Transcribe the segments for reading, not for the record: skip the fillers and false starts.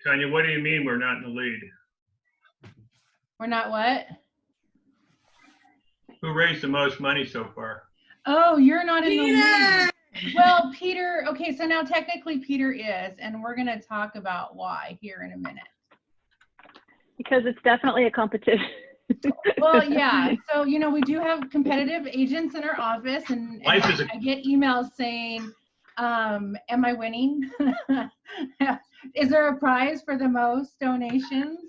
Tanya, what do you mean we're not in the lead? We're not what? Who raised the most money so far? Oh, you're not in the Peter! lead. Well, Peter, okay, so now technically Peter is, and we're gonna talk about why here in a minute. Because it's definitely a competition. Well, yeah, so, you know, we do have competitive agents in our office, and I get emails saying, am I winning? Is there a prize for the most donations?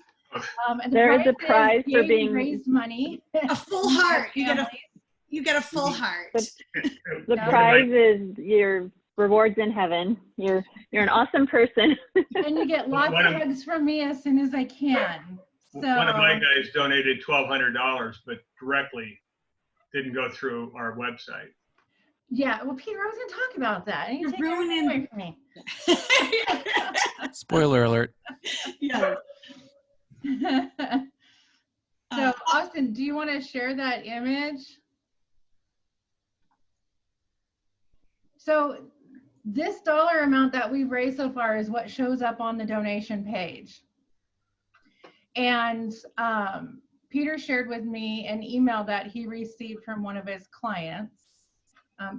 And There is a prize for being raised money. A full heart. You get a full heart. The prize is your rewards in heaven. You're an awesome person. And you get lots of hugs from me as soon as I can. So one of my guys donated $1,200, but directly didn't go through our website. Yeah, well, Peter, I was going to talk about that. You're ruining away from me. Spoiler alert. Yeah. So, Austin, do you want to share that image? So, this dollar amount that we've raised so far is what shows up on the donation page. And Peter shared with me an email that he received from one of his clients.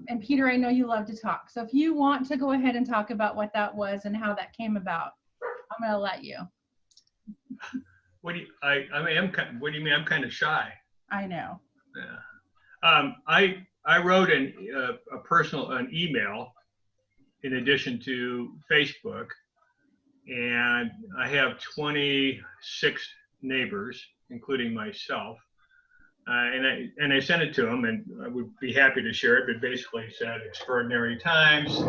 And Peter, I know you love to talk. So if you want to go ahead and talk about what that was and how that came about, I'm going to let you. What do you, what do you mean? I'm kind of shy. I know. Yeah. I wrote an email in addition to Facebook, and I have 26 neighbors, including myself. And I sent it to them, and I would be happy to share it, but basically said extraordinary times.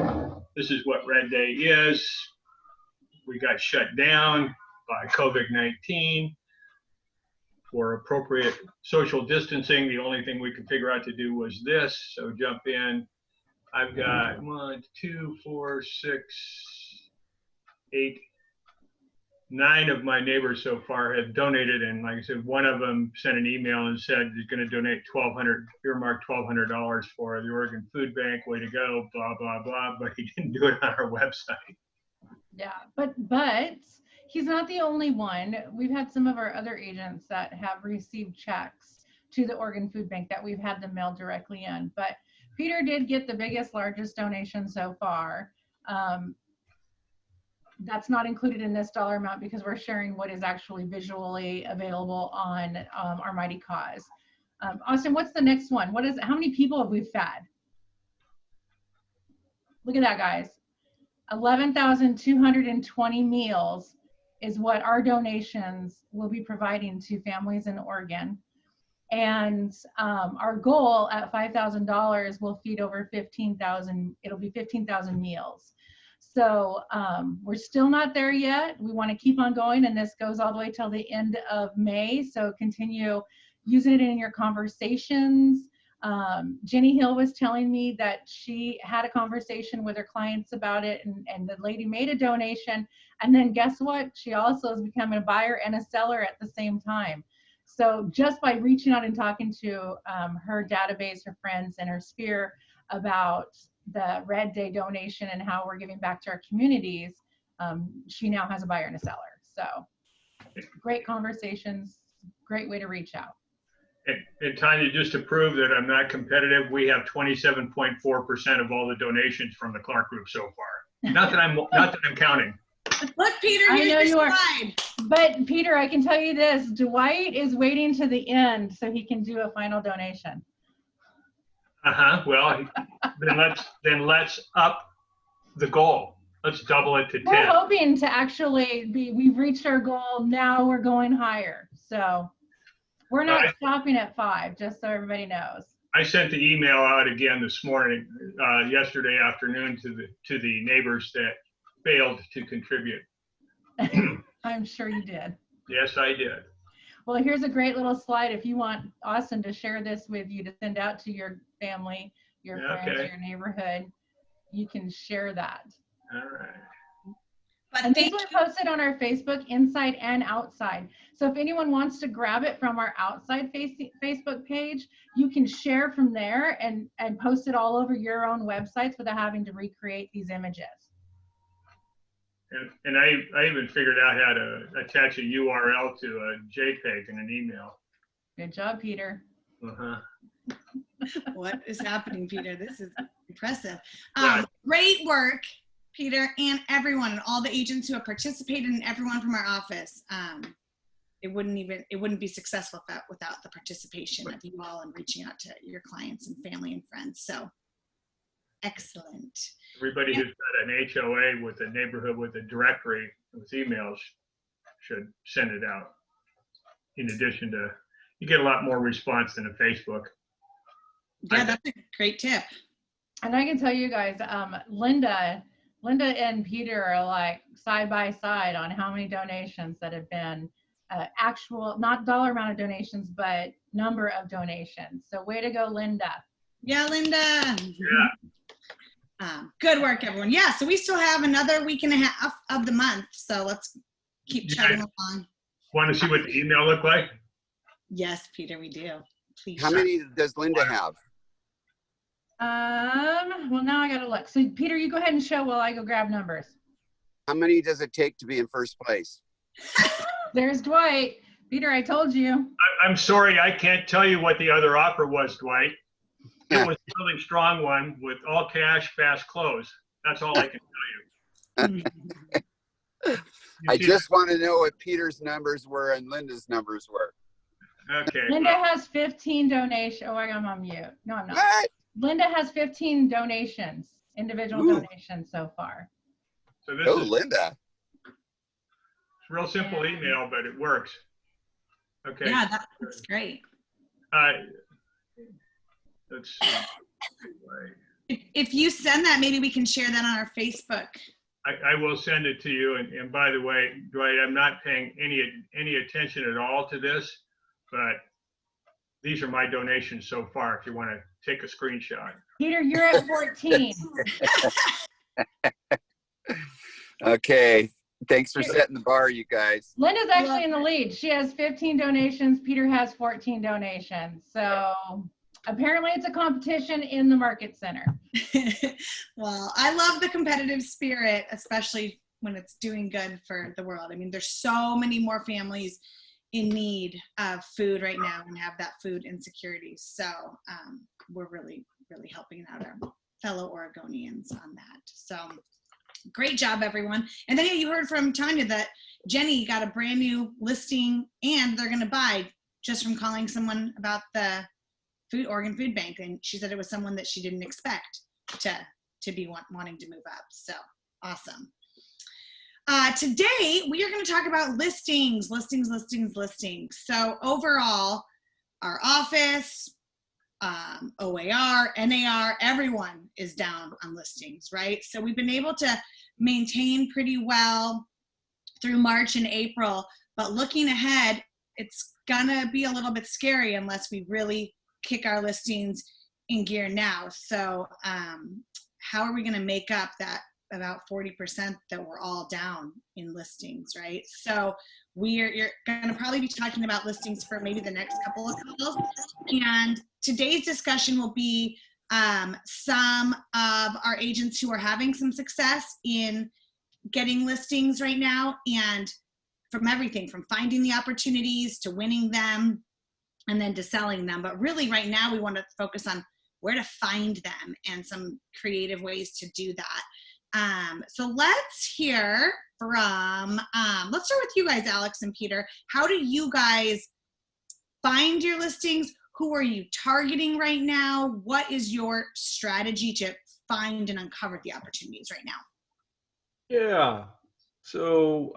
This is what Red Day is. We got shut down by COVID-19 for appropriate social distancing. The only thing we could figure out to do was this, so jump in. I've got 9 of my neighbors so far have donated, and like I said, one of them sent an email and said he's going to donate earmark $1,200 for the Oregon Food Bank. Way to go, blah blah blah. But he didn't do it on our website. Yeah, but he's not the only one. We've had some of our other agents that have received checks to the Oregon Food Bank that we've had them mailed directly in. But Peter did get the largest donation so far. That's not included in this dollar amount because we're sharing what is actually visually available on our Mighty Cause. Austin, what's the next one? How many people have we fed? Look at that, guys. 11,220 meals is what our donations will be providing to families in Oregon. And our goal at $5,000 will feed over 15,000, it'll be 15,000 meals. So we're still not there yet. We want to keep on going, and this goes all the way till the end of May. So continue using it in your conversations. Jenny Hill was telling me that she had a conversation with her clients about it, and the lady made a donation. And then guess what? She also is becoming a buyer and a seller at the same time. So just by reaching out and talking to her database, her friends, and her sphere about the Red Day donation and how we're giving back to our communities, she now has a buyer and a seller. So great conversations, great way to reach out. And Tanya, just to prove that I'm not competitive, we have 27.4% of all the donations from the Clark Group so far. Not that I'm counting. Look, Peter, I know you are. slide. But Peter, I can tell you this: Dwight is waiting to the end so he can do a final donation. Well, then let's up the goal. Let's double it to 10. We're hoping to actually we've reached our goal. Now we're going higher. So we're not stopping at 5, just so everybody knows. I sent the email out again this morning, yesterday afternoon to the neighbors that failed to contribute. I'm sure you did. Yes, I did. Well, here's a great little slide. If you want Austin to share this with you to send out to your family, your friends, your neighborhood, you can share that. All right. And these were posted on our Facebook, inside and outside. So if anyone wants to grab it from our outside Facebook page, you can share from there and post it all over your own websites without having to recreate these images. And I even figured out how to attach a URL to a JPEG in an email. Good job, Peter. Uh-huh. What is happening, Peter? This is impressive. Right. Great work, Peter, and everyone, and all the agents who have participated, and everyone from our office. It wouldn't be successful without the participation of you all and reaching out to your clients and family and friends. So excellent. Everybody who's got an HOA with a neighborhood with a directory with emails should send it out. In addition to, you get a lot more response than a Facebook. Yeah, that's a great tip. And I can tell you guys, Linda and Peter are like side by side on how many donations that have been actual, not dollar amount of donations, but number of donations. So way to go, Linda. Yeah, Linda. Yeah. Good work, everyone. Yeah, so we still have another week and a half of the month. So let's keep chugging along. Want to see what the email look like? Yes, Peter, we do. Please. How many does Linda have? Well, now I gotta look. So Peter, you go ahead and show while I go grab numbers. How many does it take to be in first place? There's Dwight. Peter, I told you. I'm sorry, I can't tell you what the other offer was, Dwight. It was a really strong one with all cash, fast close. That's all I can tell you. I just want to know what Peter's numbers were and Linda's numbers were. Okay. Linda has 15 donations. Oh, I'm on mute. No, I'm not. What? Linda has 15 donations, individual Ooh. donations so far. So this Oh, is Linda. a real simple email, but it works. Okay. Yeah, that's great. Let's see. If you send that, maybe we can share that on our Facebook. I will send it to you. And by the way, Dwight, I'm not paying any attention at all to this, but these are my donations so far if you want to take a screenshot. Peter, you're at 14. Okay. Thanks for setting the bar, you guys. Linda's actually in the lead. She has 15 donations. Peter has 14 donations. So apparently it's a competition in the market center. Well, I love the competitive spirit, especially when it's doing good for the world. I mean, there's so many more families in need of food right now and have that food insecurity. So we're really, really helping out our fellow Oregonians on that. So great job, everyone. And then you heard from Tanya that Jenny got a brand new listing and they're going to buy just from calling someone about the Oregon Food Bank. And she said it was someone that she didn't expect to be wanting to move up. So awesome. Today, we are going to talk about listings. So overall, our office, OAR, NAR, everyone is down on listings, right? So we've been able to maintain pretty well through March and April, but looking ahead, it's gonna be a little bit scary unless we really kick our listings in gear now. So how are we gonna make up that about 40% that we're all down in listings, right? So you're gonna probably be talking about listings for maybe the next couple of calls. And today's discussion will be some of our agents who are having some success in getting listings right now, and from everything from finding the opportunities to winning them and then to selling them. But really right now we want to focus on where to find them and some creative ways to do that. So let's hear from, let's start with you guys, Alex and Peter. How do you guys find your listings? Who are you targeting right now? What is your strategy to find and uncover the opportunities right now? Yeah, so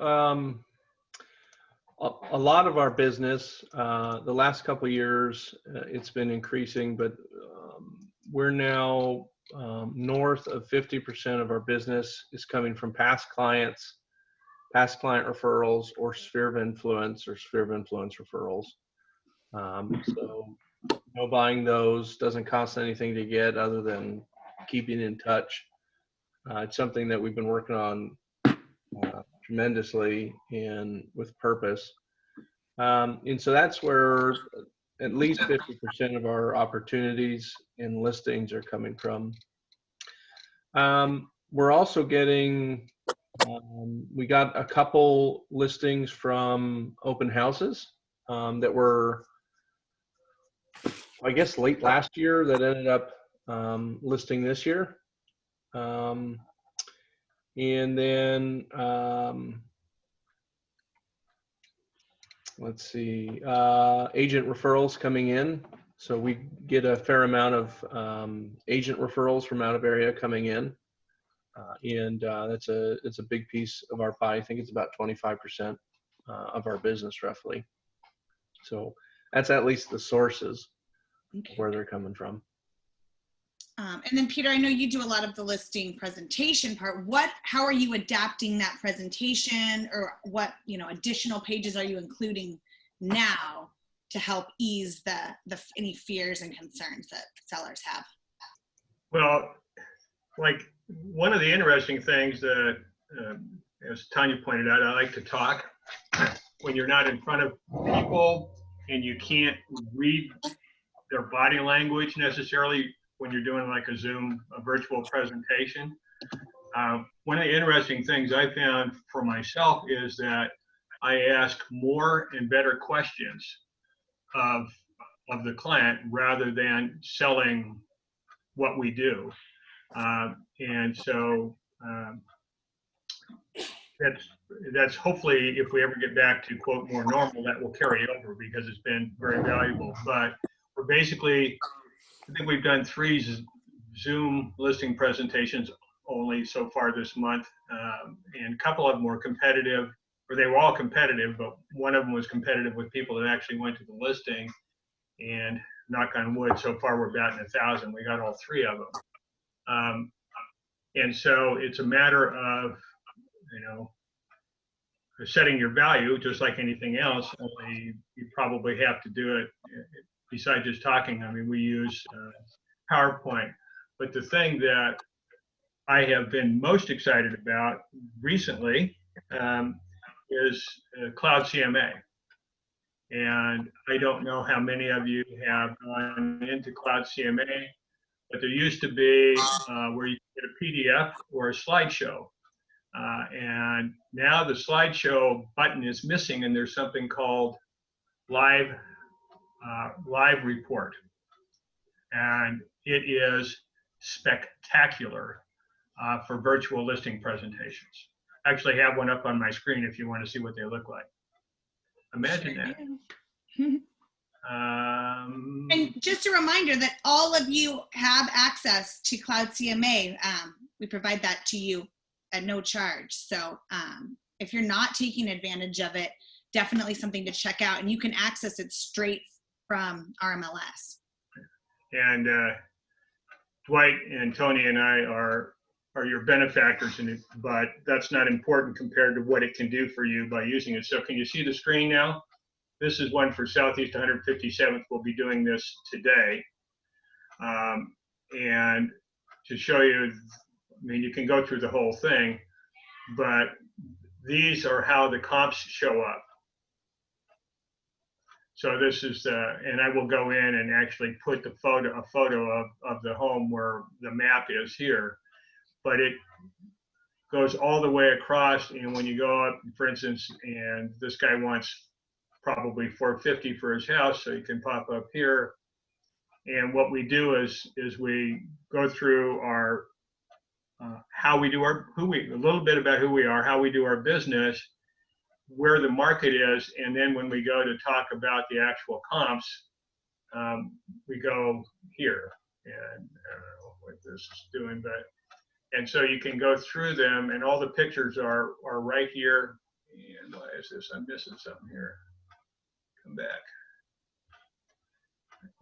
a lot of our business, the last couple of years, it's been increasing, but we're now north of 50% of our business is coming from past client referrals, or sphere of influence referrals. So no buying those, doesn't cost anything to get other than keeping in touch. It's something that we've been working on tremendously and with purpose. And so that's where at least 50% of our opportunities and listings are coming from. We're also getting We got a couple listings from open houses that were, I guess, late last year that ended up listing this year. And then let's see, agent referrals coming in. So we get a fair amount of agent referrals from out of area coming in. And it's a big piece of our pie. I think it's about 25% of our business roughly. So that's at least the sources where they're coming from. And then Peter, I know you do a lot of the listing presentation part. How are you adapting that presentation, or what, additional pages are you including now to help ease any fears and concerns that sellers have? Well, like one of the interesting things that, as Tanya pointed out, I like to talk when you're not in front of people and you can't read their body language necessarily when you're doing like a virtual presentation. One of the interesting things I found for myself is that I ask more and better questions of the client rather than selling what we do. And so that's hopefully, if we ever get back to quote more normal, that will carry over because it's been very valuable. But we're basically, I think we've done 3 Zoom listing presentations only so far this month. And a couple of them were competitive, or they were all competitive, but one of them was competitive with people that actually went to the listing. And knock on wood, so far we're batting 1,000. We got all 3 of them. And so it's a matter of, setting your value just like anything else, only you probably have to do it besides just talking. I mean, we use PowerPoint, but the thing that I have been most excited about recently is Cloud CMA. And I don't know how many of you have gone into Cloud CMA, but there used to be where you could get a PDF or a slideshow. And now the slideshow button is missing, and there's something called live report. And it is spectacular for virtual listing presentations. I actually have one up on my screen if you want to see what they look like. Imagine that. And just a reminder that all of you have access to Cloud CMA. We provide that to you at no charge. So if you're not taking advantage of it, definitely something to check out, and you can access it straight from RMLS. And Dwight and Tony and I are your benefactors in it, but that's not important compared to what it can do for you by using it. So can you see the screen now? This is one for Southeast 157th. We'll be doing this today. And to show you, I mean, you can go through the whole thing, but these are how the comps show up. So this is, and I will go in and actually put a photo of the home where the map is here, but it goes all the way across. And when you go up, for instance, and this guy wants probably $450 for his house, so you can pop up here. And what we do is we go through our how we do a little bit about who we are, how we do our business, where the market is, and then when we go to talk about the actual comps, we go here. And I don't know what this is doing, but and so you can go through them, and all the pictures are right here. And why is this? I'm missing something here. Come back.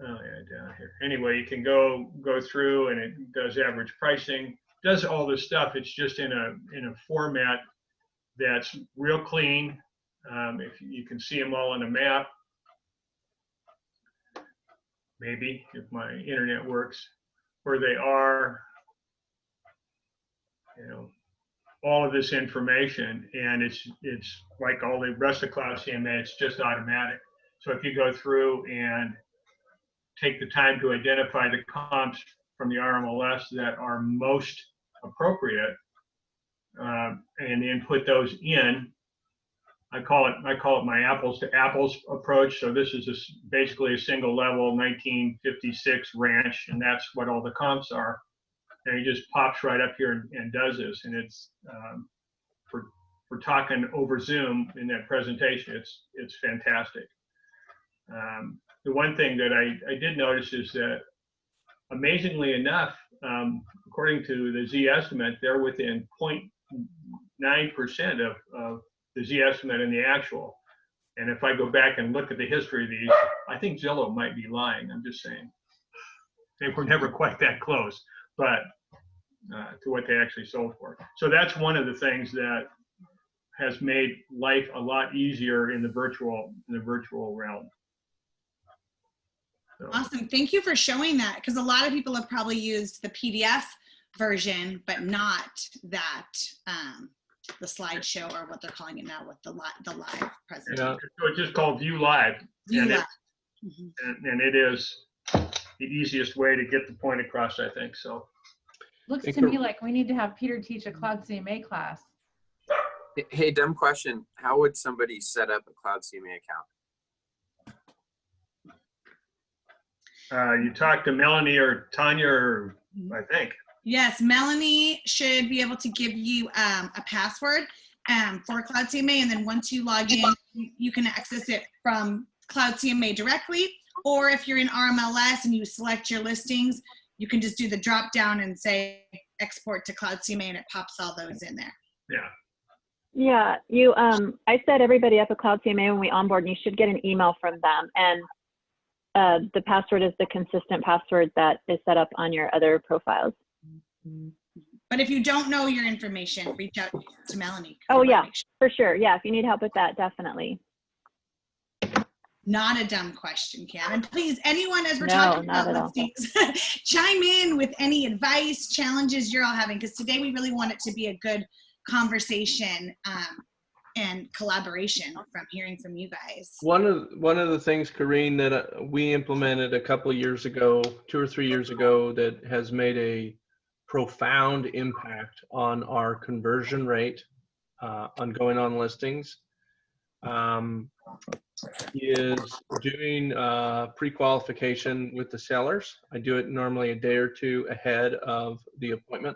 Oh yeah, down here. Anyway, you can go through, and it does average pricing, does all this stuff. It's just in a format that's real clean. If you can see them all on a map, maybe if my internet works, where they are, all of this information, and it's like all the rest of Cloud CMA, it's just automatic. So if you go through and take the time to identify the comps from the RMLS that are most appropriate, and then put those in. I call it my apples to apples approach. So this is basically a single level 1956 ranch, and that's what all the comps are. And he just pops right up here and does this, and it's for talking over Zoom in that presentation, it's fantastic. The one thing that I did notice is that, amazingly enough, according to the Z estimate, they're within 0.9% of the Z estimate and the actual. And if I go back and look at the history of these, I think Zillow might be lying. I'm just saying. They were never quite that close, but to what they actually sold for. So that's one of the things that has made life a lot easier in the virtual realm. So. Awesome. Thank you for showing that, because a lot of people have probably used the PDF version, but not that the slideshow, or what they're calling it now, with the live presentation. Yeah. So it's just called View Live. View Live. And it is the easiest way to get the point across, I think. So Looks to me like we need to have Peter teach a Cloud CMA class. Hey, dumb question. How would somebody set up a Cloud CMA account? You talk to Melanie or Tanya, or I think. Yes, Melanie should be able to give you a password for Cloud CMA, and then once you log in, you can access it from Cloud CMA directly, or if you're in RMLS and you select your listings, you can just do the drop down and say export to Cloud CMA, and it pops all those in there. Yeah. Yeah, I set everybody up at Cloud CMA when we onboard, and you should get an email from them. And the password is the consistent password that is set up on your other profiles. But if you don't know your information, reach out to Melanie. Oh yeah, for sure. Yeah, if you need help with that, definitely. Not a dumb question, Cam. And please, anyone, as we're talking about listings, chime in with any advice, challenges you're all having, because today we really want it to be a good conversation and collaboration from hearing from you guys. One of the things, Karine, that we implemented a couple of years ago, 2 or 3 years ago, that has made a profound impact on our conversion rate on going on listings is doing pre-qualification with the sellers. I do it normally a day or two ahead of the appointment.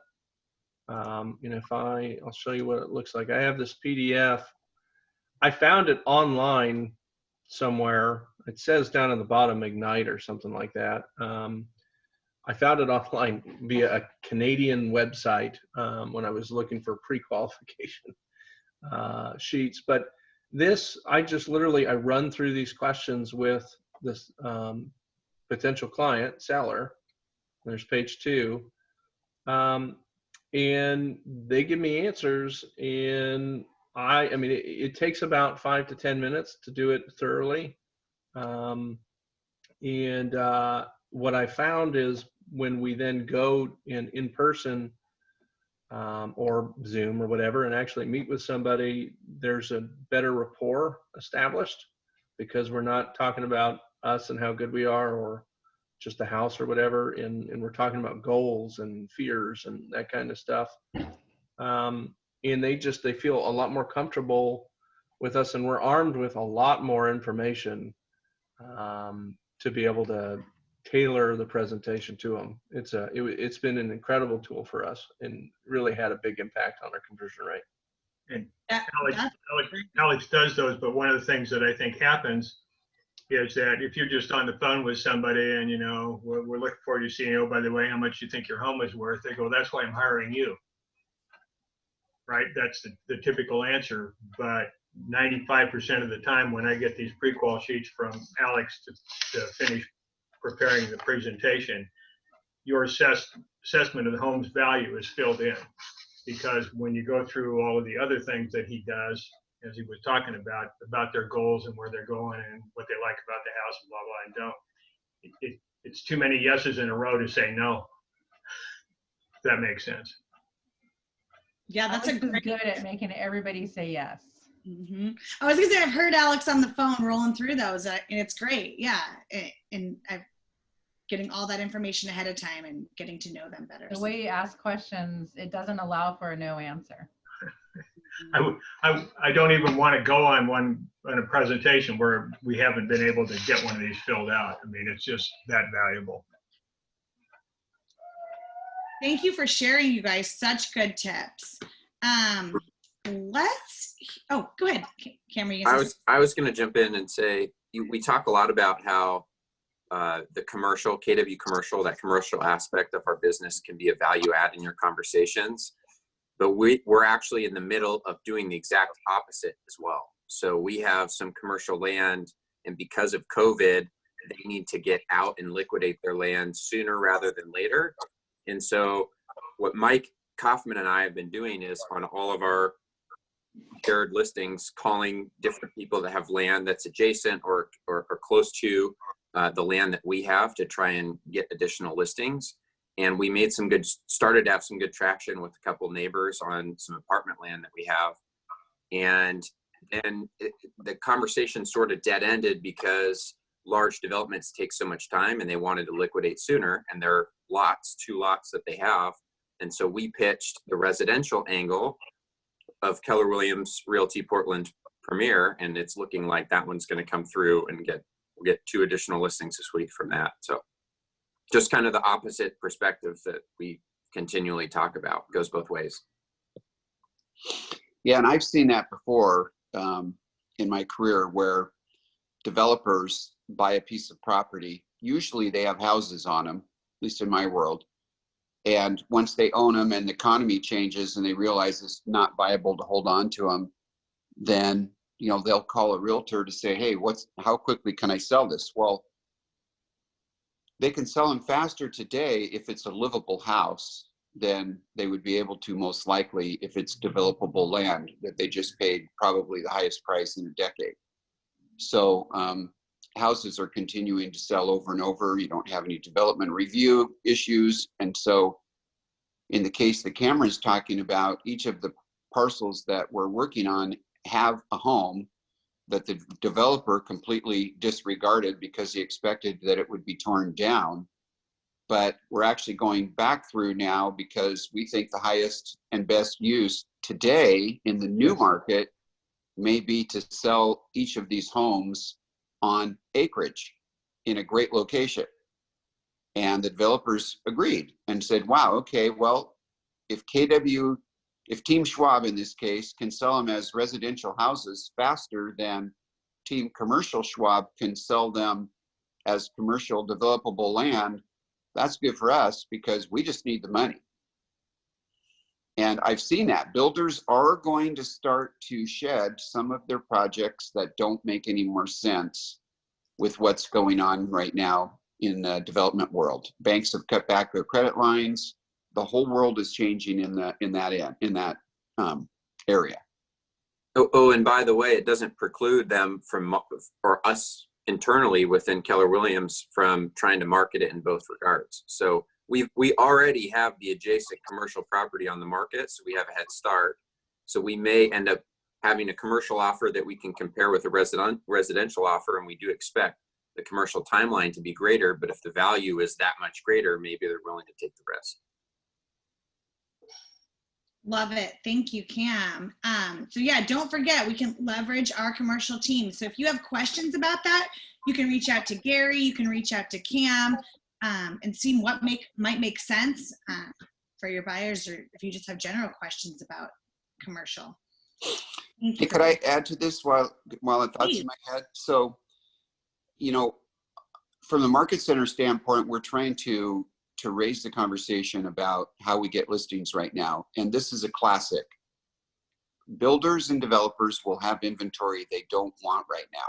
And I'll show you what it looks like. I have this PDF. I found it online somewhere. It says down at the bottom, Ignite or something like that. I found it offline via a Canadian website when I was looking for pre-qualification sheets. But this, I run through these questions with this potential client, seller. There's page 2. And they give me answers, and it takes about 5 to 10 minutes to do it thoroughly. What I found is when we then go in person or Zoom or whatever and actually meet with somebody, there's a better rapport established, because we're not talking about us and how good we are or just a house or whatever, and we're talking about goals and fears and that kind of stuff. And they feel a lot more comfortable with us, and we're armed with a lot more information to be able to tailor the presentation to them. It's been an incredible tool for us and really had a big impact on our conversion rate. And Alex does those, but one of the things that I think happens is that if you're just on the phone with somebody and, we're looking forward to seeing, oh, by the way, how much you think your home is worth, they go, that's why I'm hiring you. Right? That's the typical answer. But 95% of the time when I get these pre-qual sheets from Alex to finish preparing the presentation, your assessment of the home's value is filled in. Because when you go through all of the other things that he does, as he was talking about their goals and where they're going and what they like about the house and blah, blah, and don't. It's too many yeses in a row to say no. If that makes sense. Yeah, that's Alex is good at making everybody say yes. Mm-hmm. I was gonna say, I've heard Alex on the phone rolling through those, and it's great. Yeah, and I'm getting all that information ahead of time and getting to know them better. The way you ask questions, it doesn't allow for a no answer. I don't even want to go on a presentation where we haven't been able to get one of these filled out. I mean, it's just that valuable. Thank you for sharing, you guys. Such good tips. Go ahead, Cameron. I was going to jump in and say, we talk a lot about how the commercial, KW commercial, that commercial aspect of our business can be a value add in your conversations. But we're actually in the middle of doing the exact opposite as well. So we have some commercial land, and because of COVID, they need to get out and liquidate their land sooner rather than later. And so what Mike Kaufman and I have been doing is on all of our shared listings, calling different people that have land that's adjacent or close to the land that we have to try and get additional listings. And we made started to have some good traction with a couple neighbors on some apartment land that we have. And then the conversation sort of dead ended because large developments take so much time and they wanted to liquidate sooner, and there are two lots that they have. And so we pitched the residential angle of Keller Williams Realty Portland Premier, and it's looking like that one's going to come through and we'll get 2 additional listings this week from that. So just kind of the opposite perspective that we continually talk about. It goes both ways. Yeah, and I've seen that before in my career where developers buy a piece of property. Usually they have houses on them, at least in my world. And once they own them and the economy changes and they realize it's not viable to hold on to them, then they'll call a realtor to say, hey, how quickly can I sell this? Well, they can sell them faster today if it's a livable house than they would be able to most likely if it's developable land that they just paid probably the highest price in a decade. So houses are continuing to sell over and over. You don't have any development review issues. And so in the case that Cameron's talking about, each of the parcels that we're working on have a home that the developer completely disregarded because he expected that it would be torn down. But we're actually going back through now because we think the highest and best use today in the new market may be to sell each of these homes on acreage in a great location. And the developers agreed and said, wow, okay, well, if Team Schwab in this case can sell them as residential houses faster than Team Commercial Schwab can sell them as commercial developable land, that's good for us because we just need the money. And I've seen that. Builders are going to start to shed some of their projects that don't make any more sense with what's going on right now in the development world. Banks have cut back their credit lines. The whole world is changing in that area. Oh, and by the way, it doesn't preclude them or us internally within Keller Williams from trying to market it in both regards. So we already have the adjacent commercial property on the market, so we have a head start. So we may end up having a commercial offer that we can compare with a residential offer, and we do expect the commercial timeline to be greater, but if the value is that much greater, maybe they're willing to take the risk. Love it. Thank you, Cam. So yeah, don't forget, we can leverage our commercial team. So if you have questions about that, you can reach out to Gary, you can reach out to Cam, and see what might make sense for your buyers, or if you just have general questions about commercial. Hey, could I add to this while the thoughts in my head? So, from the market center standpoint, we're trying to raise the conversation about how we get listings right now. And this is a classic. Builders and developers will have inventory they don't want right now.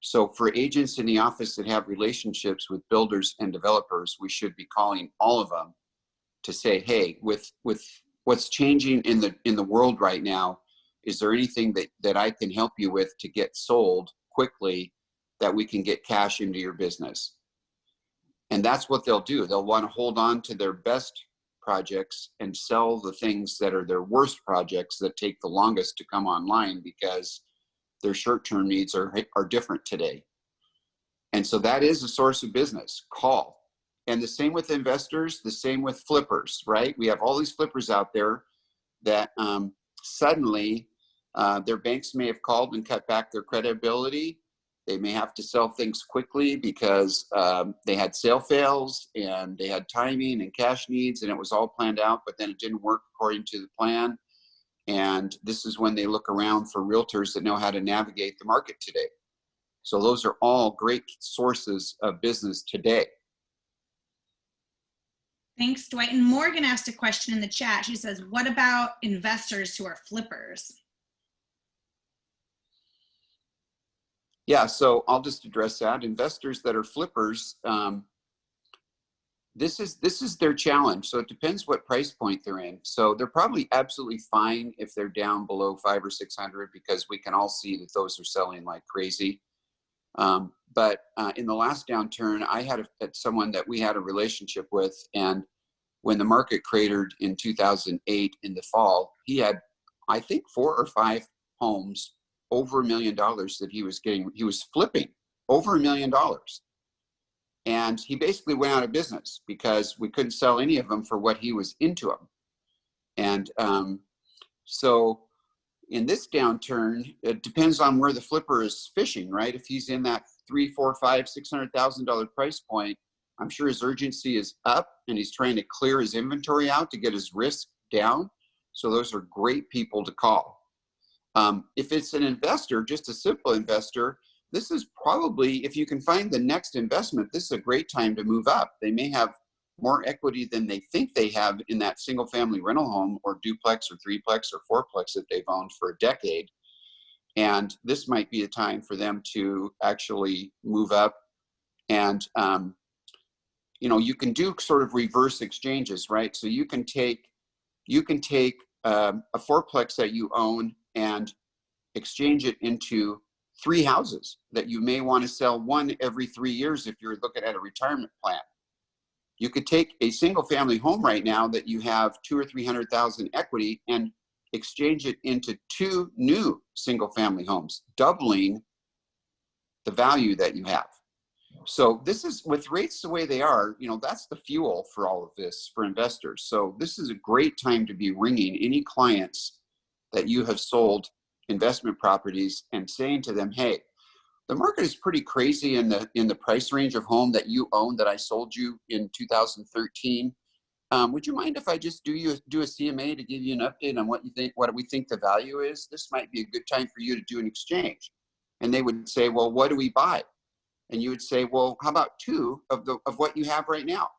So for agents in the office that have relationships with builders and developers, we should be calling all of them to say, hey, with what's changing in the world right now, is there anything that I can help you with to get sold quickly that we can get cash into your business? And that's what they'll do. They'll want to hold on to their best projects and sell the things that are their worst projects that take the longest to come online because their short-term needs are different today. And so that is a source of business. Call. And the same with investors, the same with flippers, right? We have all these flippers out there that suddenly their banks may have called and cut back their credibility. They may have to sell things quickly because they had sale fails and they had timing and cash needs, and it was all planned out, but then it didn't work according to the plan. And this is when they look around for realtors that know how to navigate the market today. So those are all great sources of business today. Thanks, Dwight. And Morgan asked a question in the chat. She says, what about investors who are flippers? Yeah, so I'll just address that. Investors that are flippers, this is their challenge. So it depends what price point they're in. So they're probably absolutely fine if they're down below 500 or 600, because we can all see that those are selling like crazy. But in the last downturn, I had someone that we had a relationship with, and when the market cratered in 2008 in the fall, he had, I think, 4 or 5 homes over $1 million that he was flipping over $1 million. And he basically went out of business because we couldn't sell any of them for what he was into them. And so in this downturn, it depends on where the flipper is fishing, right? If he's in that $300,000, $400,000, $500,000, $600,000 price point, I'm sure his urgency is up and he's trying to clear his inventory out to get his risk down. So those are great people to call. If it's an investor, just a simple investor, this is probably, if you can find the next investment, this is a great time to move up. They may have more equity than they think they have in that single family rental home or duplex or threeplex or fourplex that they've owned for a decade. And this might be a time for them to actually move up. And, you can do sort of reverse exchanges, right? So you can take a fourplex that you own and exchange it into 3 houses that you may want to sell one every 3 years if you're looking at a retirement plan. You could take a single family home right now that you have 200,000 or 300,000 equity and exchange it into 2 new single family homes, doubling the value that you have. So this is, with rates the way they are, that's the fuel for all of this for investors. So this is a great time to be ringing any clients that you have sold investment properties and saying to them, hey, the market is pretty crazy in the price range of home that you own that I sold you in 2013. Would you mind if I just do a CMA to give you an update on what we think the value is? This might be a good time for you to do an exchange. And they would say, well, what do we buy? And you would say, well, how about 2 of what you have right now?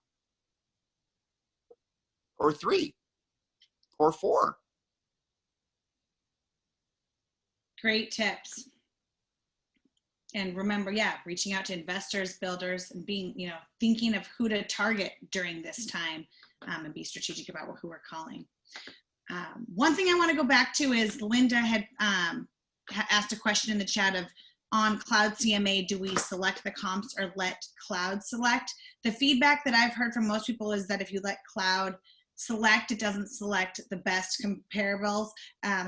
Or 3 or 4. Great tips. And remember, reaching out to investors, builders, and being, thinking of who to target during this time, and be strategic about who we're calling. One thing I want to go back to is Linda had asked a question in the chat of, on Cloud CMA, do we select the comps or let Cloud select? The feedback that I've heard from most people is that if you let Cloud select, it doesn't select the best comparables.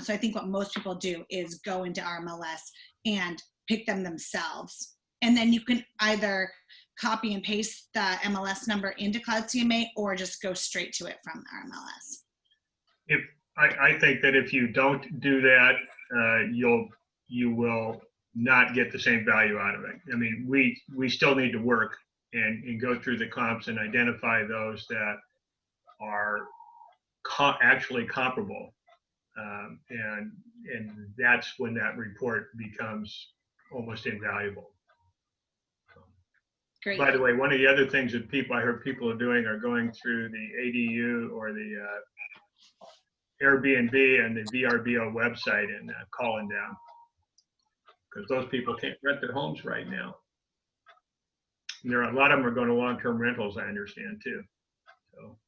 So I think what most people do is go into RMLS and pick them themselves. And then you can either copy and paste the MLS number into Cloud CMA or just go straight to it from RMLS. I think that if you don't do that, you will not get the same value out of it. I mean, we still need to work and go through the comps and identify those that are actually comparable. And that's when that report becomes almost invaluable. Great. By the way, one of the other things that I heard people are doing are going through the ADU or the Airbnb and the VRBO website and calling down, because those people can't rent their homes right now. And a lot of them are going to long-term rentals, I understand too. So.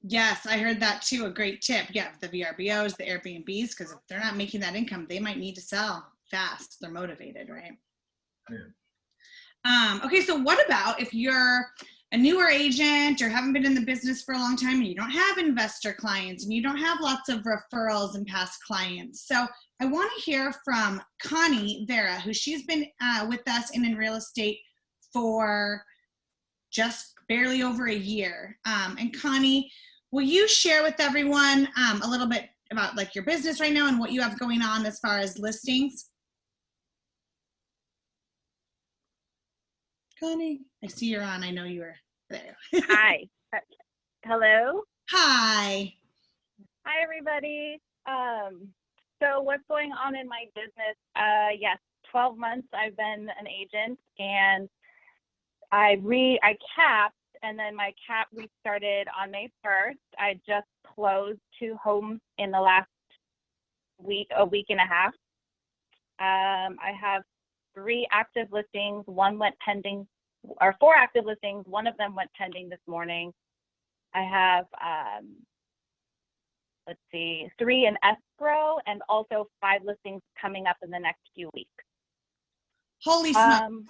Yes, I heard that too. A great tip. Yeah, the VRBOs, the Airbnbs, because if they're not making that income, they might need to sell fast. They're motivated, right? Yeah. Okay, so what about if you're a newer agent or haven't been in the business for a long time and you don't have investor clients and you don't have lots of referrals and past clients? So I want to hear from Connie Vera, who she's been with us in real estate for just barely over a year. And Connie, will you share with everyone a little bit about like your business right now and what you have going on as far as listings? Connie, I see you're on. I know you were there. Hi. Hello. Hi. Hi, everybody. So what's going on in my business? Yes, 12 months I've been an agent, and I capped, and then my cap restarted on May 1st. I just closed 2 homes in the last week, a week and a half. I have 3 active listings. 1 went pending, or 4 active listings. 1 of them went pending this morning. I have, let's see, 3 in escrow, and also 5 listings coming up in the next few weeks. Holy smokes.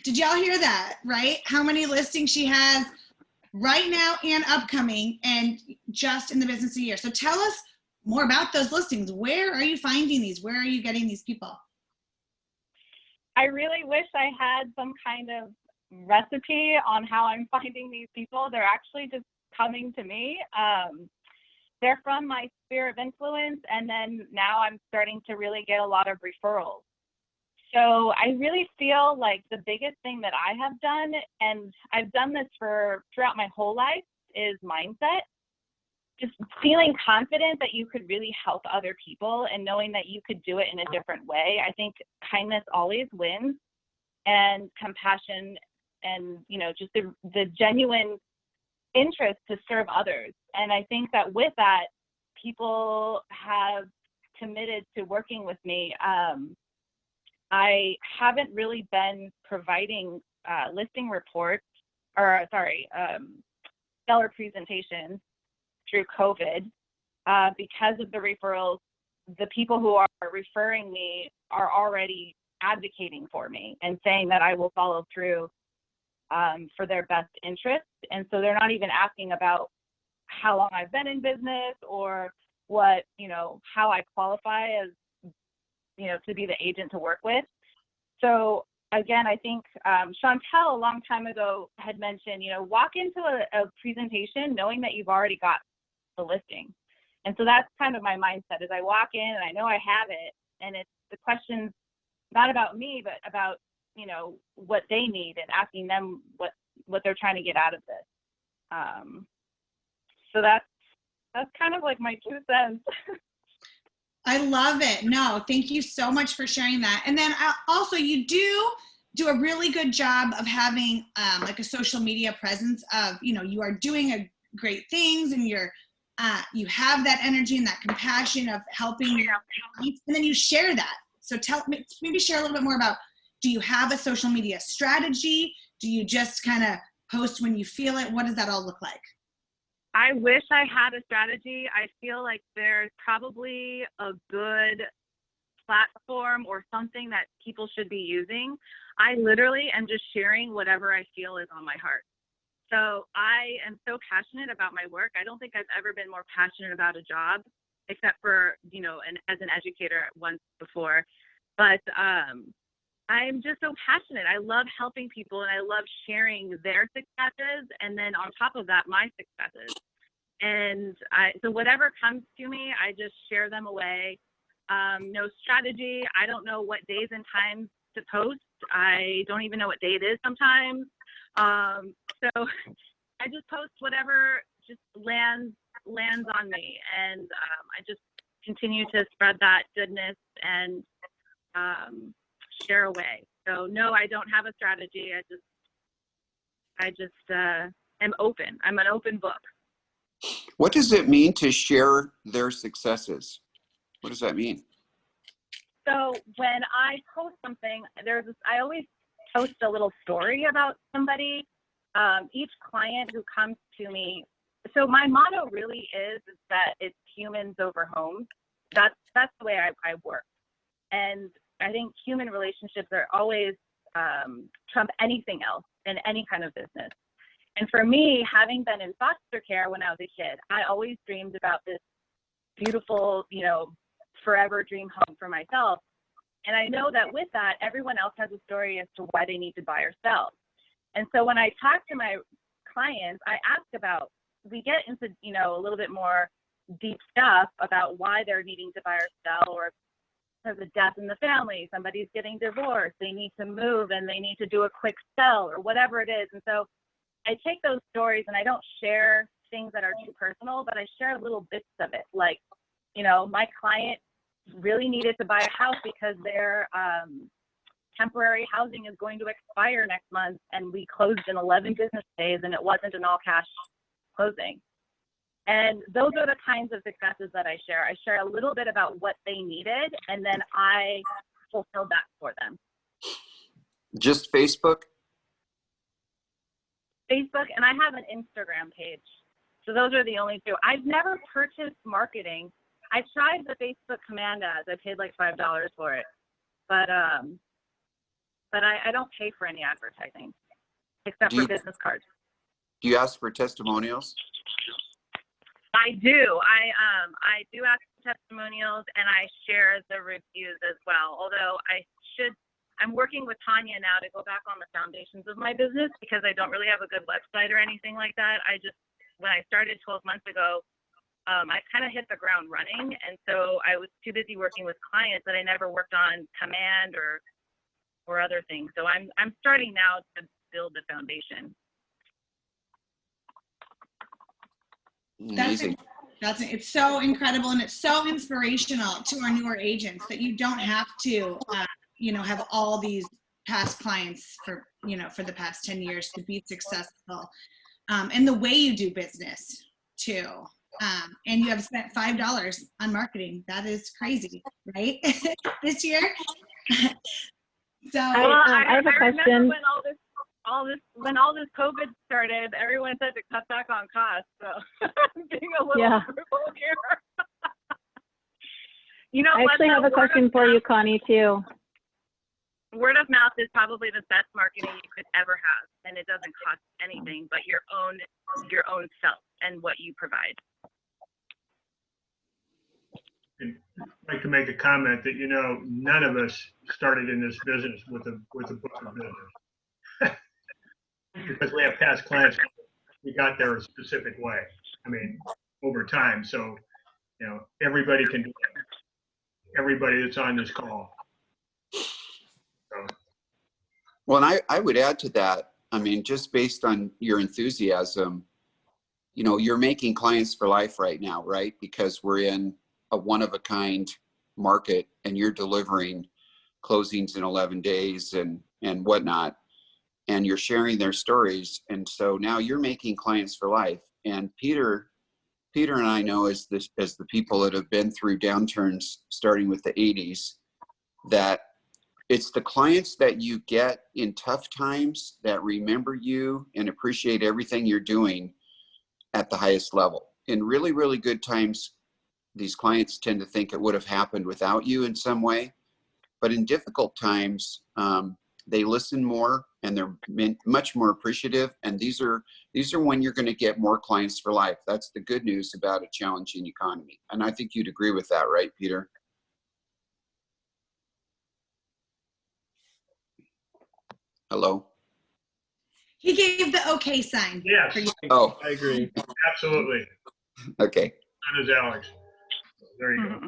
Did y'all hear that, right? How many listings she has right now and upcoming, and just in the business a year. So tell us more about those listings. Where are you finding these? Where are you getting these people? I really wish I had some kind of recipe on how I'm finding these people. They're actually just coming to me. They're from my sphere of influence, and then now I'm starting to really get a lot of referrals. So I really feel like the biggest thing that I have done, and I've done this throughout my whole life, is mindset. Just feeling confident that you could really help other people and knowing that you could do it in a different way. I think kindness always wins, and compassion, and just the genuine interest to serve others. And I think that with that, people have committed to working with me. I haven't really been providing listing reports, or seller presentations through COVID because of the referrals. The people who are referring me are already advocating for me and saying that I will follow through for their best interest. And so they're not even asking about how long I've been in business or what, how I qualify as, to be the agent to work with. So again, I think Chantel a long time ago had mentioned, walk into a presentation knowing that you've already got the listing. And so that's kind of my mindset, is I walk in and I know I have it, and it's the questions not about me, but about, what they need, and asking them what they're trying to get out of this. So that's kind of like my 2 cents. I love it. No, thank you so much for sharing that. And then also, you do a really good job of having like a social media presence of, you are doing great things, and you have that energy and that compassion of helping your clients, and then you share that. So maybe share a little bit more about, do you have a social media strategy? Do you just kind of post when you feel it? What does that all look like? I wish I had a strategy. I feel like there's probably a good platform or something that people should be using. I literally am just sharing whatever I feel is on my heart. So I am so passionate about my work. I don't think I've ever been more passionate about a job, except for, as an educator once before. But I'm just so passionate. I love helping people, and I love sharing their successes, and then on top of that, my successes. And so whatever comes to me, I just share them away. No strategy. I don't know what days and times to post. I don't even know what day it is sometimes. So I just post whatever just lands on me, and I just continue to spread that goodness and share away. So no, I don't have a strategy. I just am open. I'm an open book. What does it mean to share their successes? What does that mean? So when I post something, I always post a little story about somebody. Each client who comes to me. So my motto really is that it's humans over homes. That's the way I work. And I think human relationships are always trump anything else in any kind of business. And for me, having been in foster care when I was a kid, I always dreamed about this beautiful, forever dream home for myself. And I know that with that, everyone else has a story as to why they need to buy or sell. And so when I talk to my clients, I ask about, we get into, a little bit more deep stuff about why they're needing to buy or sell, or there's a death in the family, somebody's getting divorced, they need to move and they need to do a quick sell or whatever it is. And so I take those stories and I don't share things that are too personal, but I share little bits of it. Like, you know, my client really needed to buy a house because their temporary housing is going to expire next month, and we closed in 11 business days, and it wasn't an all cash closing. And those are the kinds of successes that I share. I share a little bit about what they needed, and then I fulfill that for them. Just Facebook? Facebook, and I have an Instagram page. So those are the only two. I've never purchased marketing. I tried the Facebook command ads. I paid like $5 for it, but I don't pay for any advertising except for business cards. Do you ask for testimonials? I do. I do ask for testimonials, and I share the reviews as well. Although I'm working with Tanya now to go back on the foundations of my business because I don't really have a good website or anything like that. When I started 12 months ago, I kind of hit the ground running, and so I was too busy working with clients that I never worked on command or other things. So I'm starting now to build the foundation. Amazing. It's so incredible, and it's so inspirational to our newer agents that you don't have to, have all these past clients for the past 10 years to be successful, and the way you do business too. And you have spent $5 on marketing. That is crazy, right? This year. So I have a question. When all this COVID started, everyone said to cut back on costs. So I'm being a little frugal here. I actually have a question for you, Connie, too. Word of mouth is probably the best marketing you could ever have, and it doesn't cost anything but your own self and what you provide. And I'd like to make a comment that none of us started in this business with a book of business. Because we have past clients, we got there a specific way. I mean, over time. So, everybody can do it. Everybody that's on this call. So. Well, and I would add to that. I mean, just based on your enthusiasm, you're making clients for life right now, right? Because we're in a one-of-a-kind market, and you're delivering closings in 11 days and whatnot. And you're sharing their stories. And so now you're making clients for life. And Peter and I know as the people that have been through downturns starting with the 80s, that it's the clients that you get in tough times that remember you and appreciate everything you're doing at the highest level. In really, really good times, these clients tend to think it would have happened without you in some way. But in difficult times, they listen more and they're much more appreciative. And these are when you're going to get more clients for life. That's the good news about a challenging economy. And I think you'd agree with that, right, Peter? Hello? he gave the okay sign. Yes. Oh, I agree. Absolutely. okay. So does Alex. There you go.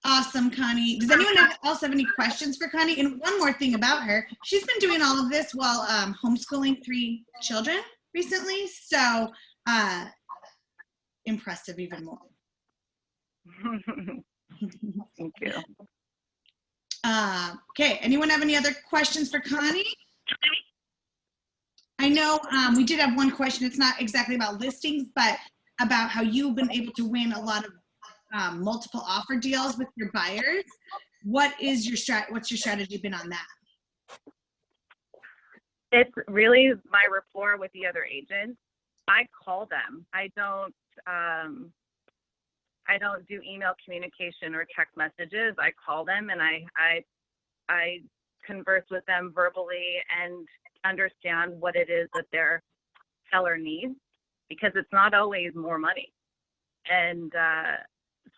Awesome, Connie. Does anyone else have any questions for Connie? And one more thing about her, she's been doing all of this while homeschooling 3 children recently. So impressive even more. Thank you. Okay, anyone have any other questions for Connie? I know we did have one question. It's not exactly about listings, but about how you've been able to win a lot of multiple offer deals with your buyers. What's your strategy been on that? It's really my rapport with the other agents. I call them. I don't do email communication or text messages. I call them and I converse with them verbally and understand what it is that their seller needs, because it's not always more money. And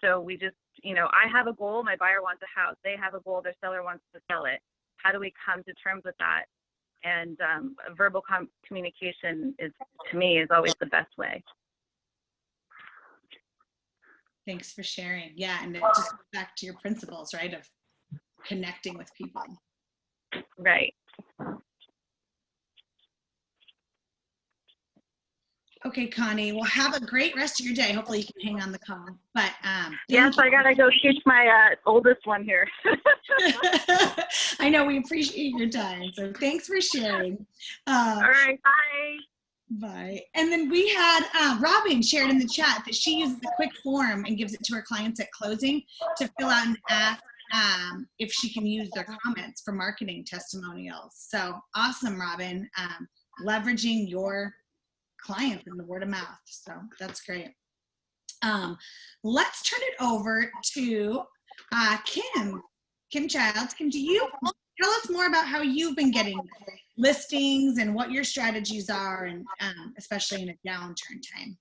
so we just, I have a goal. My buyer wants a house. They have a goal. Their seller wants to sell it. How do we come to terms with that? And verbal communication to me, is always the best way. Thanks for sharing. Yeah, and it just goes back to your principles, right, of connecting with people. Right. Okay, Connie, well, have a great rest of your day. Hopefully you can hang on the call. But Yes, I gotta go teach my oldest one here. I know we appreciate your time. So thanks for sharing. All right, bye. Bye. And then we had Robin shared in the chat that she uses a quick form and gives it to her clients at closing to fill out and ask if she can use their comments for marketing testimonials. So awesome, Robin, leveraging your clients and the word of mouth. So that's great. Let's turn it over to Kim Childs. Kim, do you tell us more about how you've been getting listings and what your strategies are, and especially in a downturn time?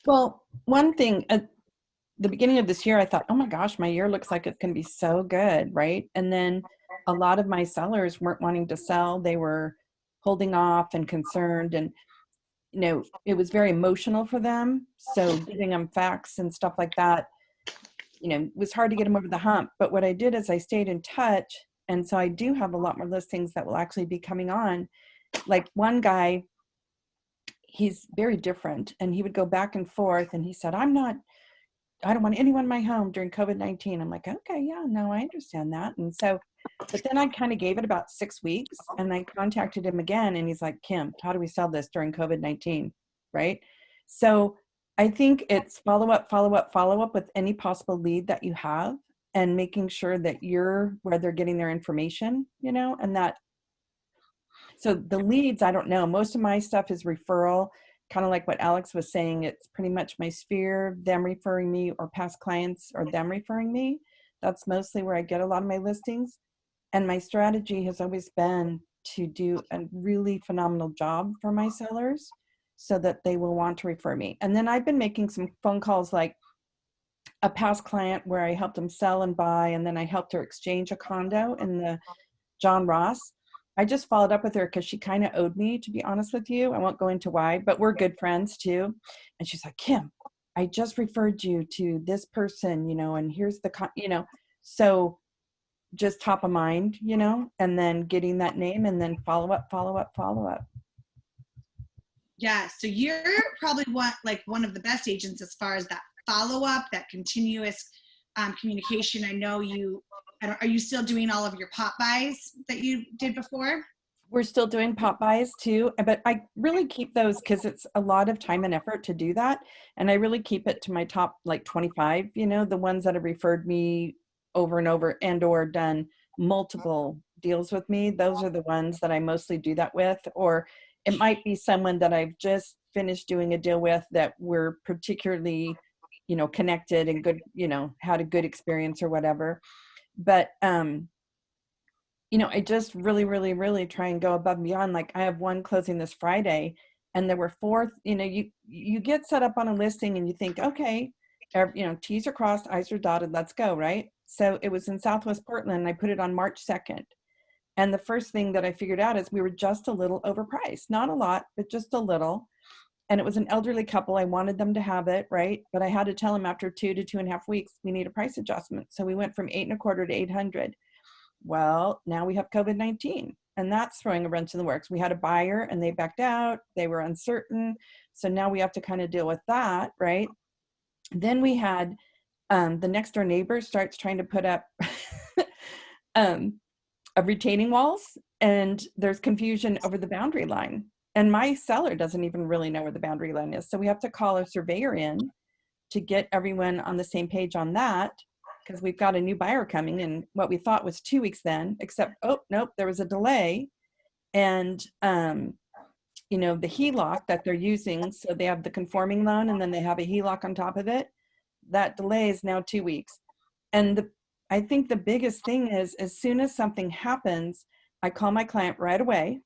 Well, one thing at the beginning of this year, I thought, oh my gosh, my year looks like it's going to be so good, right? And then a lot of my sellers weren't wanting to sell. They were holding off and concerned, and you know, it was very emotional for them. So giving them facts and stuff like that, you know, it was hard to get them over the hump. But what I did is I stayed in touch. And so I do have a lot more listings that will actually be coming on. Like one guy, he's very different, and he would go back and forth, and he said, I don't want anyone in my home during COVID-19. I'm like, okay, yeah, no, I understand that. And so, but then I kind of gave it about 6 weeks, and I contacted him again, and he's like, Kim, how do we sell this during COVID-19? Right? So I think it's follow up with any possible lead that you have, and making sure that you're where they're getting their information, you know, and that. So the leads, I don't know. Most of my stuff is referral, kind of like what Alex was saying. It's pretty much my sphere, them referring me, or past clients or them referring me. That's mostly where I get a lot of my listings. And my strategy has always been to do a really phenomenal job for my sellers so that they will want to refer me. And then I've been making some phone calls, like a past client where I helped them sell and buy, and then I helped her exchange a condo in the John Ross. I just followed up with her because she kind of owed me, to be honest with you. I won't go into why, but we're good friends too. And she's like, Kim, I just referred you to this person, you know, and here's the, you know, so just top of mind, you know, and then getting that name, and then follow up. Yeah, so you're probably one of the best agents as far as that follow-up, that continuous communication. I know are you still doing all of your pop buys that you did before? We're still doing pop buys too, but I really keep those because it's a lot of time and effort to do that. And I really keep it to my top like 25, you know, the ones that have referred me over and over and or done multiple deals with me. Those are the ones that I mostly do that with. Or it might be someone that I've just finished doing a deal with that we're particularly, you know, connected and good, you know, had a good experience or whatever. But, you know, I just really try and go above and beyond. Like I have one closing this Friday, and there were 4, you know, you get set up on a listing and you think, okay, you know, T's are crossed, I's are dotted, let's go, right? So it was in Southwest Portland, and I put it on March 2nd. And the first thing that I figured out is we were just a little overpriced, not a lot, but just a little. And it was an elderly couple. I wanted them to have it, right? But I had to tell them after 2 to 2.5 weeks, we need a price adjustment. So we went from 8.25 to 800. Well, now we have COVID-19, and that's throwing a wrench in the works. We had a buyer and they backed out. They were uncertain. So now we have to kind of deal with that, right? Then we had the next door neighbor starts trying to put up retaining walls, and there's confusion over the boundary line. And my seller doesn't even really know where the boundary line is. So we have to call a surveyor in to get everyone on the same page on that, because we've got a new buyer coming in what we thought was 2 weeks then, except, oh, nope, there was a delay. And, you know, the HELOC that they're using, so they have the conforming loan and then they have a HELOC on top of it. That delay is now 2 weeks. And I think the biggest thing is, as soon as something happens, I call my client right away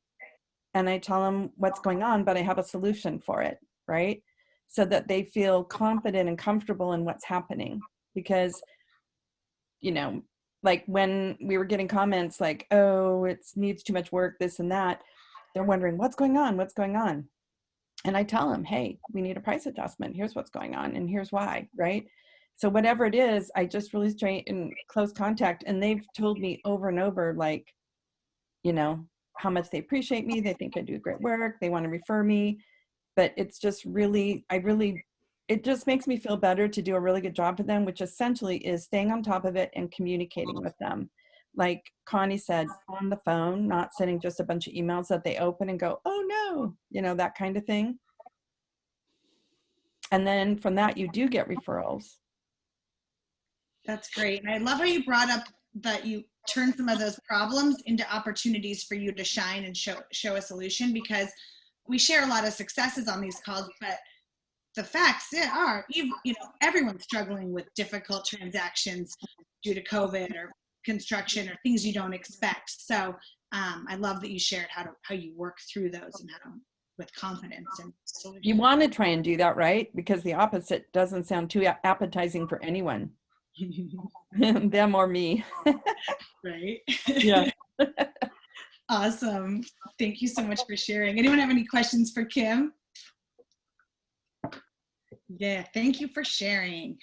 and I tell them what's going on, but I have a solution for it, right? So that they feel confident and comfortable in what's happening. Because, you know, like when we were getting comments like, oh, it needs too much work, this and that, they're wondering what's going on. And I tell them, hey, we need a price adjustment. Here's what's going on and here's why, right? So whatever it is, I just really stay in close contact. And they've told me over and over, like, you know, how much they appreciate me. They think I do great work. They want to refer me. But it's just really, it just makes me feel better to do a really good job for them, which essentially is staying on top of it and communicating with them. Like Connie said, on the phone, not sending just a bunch of emails that they open and go, oh no, you know, that kind of thing. And then from that, you do get referrals. That's great. And I love how you brought up that you turn some of those problems into opportunities for you to shine and show a solution, because we share a lot of successes on these calls, but the facts are, you know, everyone's struggling with difficult transactions due to COVID or construction or things you don't expect. So I love that you shared how you work through those and how with confidence. And you want to try and do that, right? Because the opposite doesn't sound too appetizing for anyone. Them or me. Right? Yeah. Awesome. Thank you so much for sharing. Anyone have any questions for Kim? Yeah, thank you for sharing.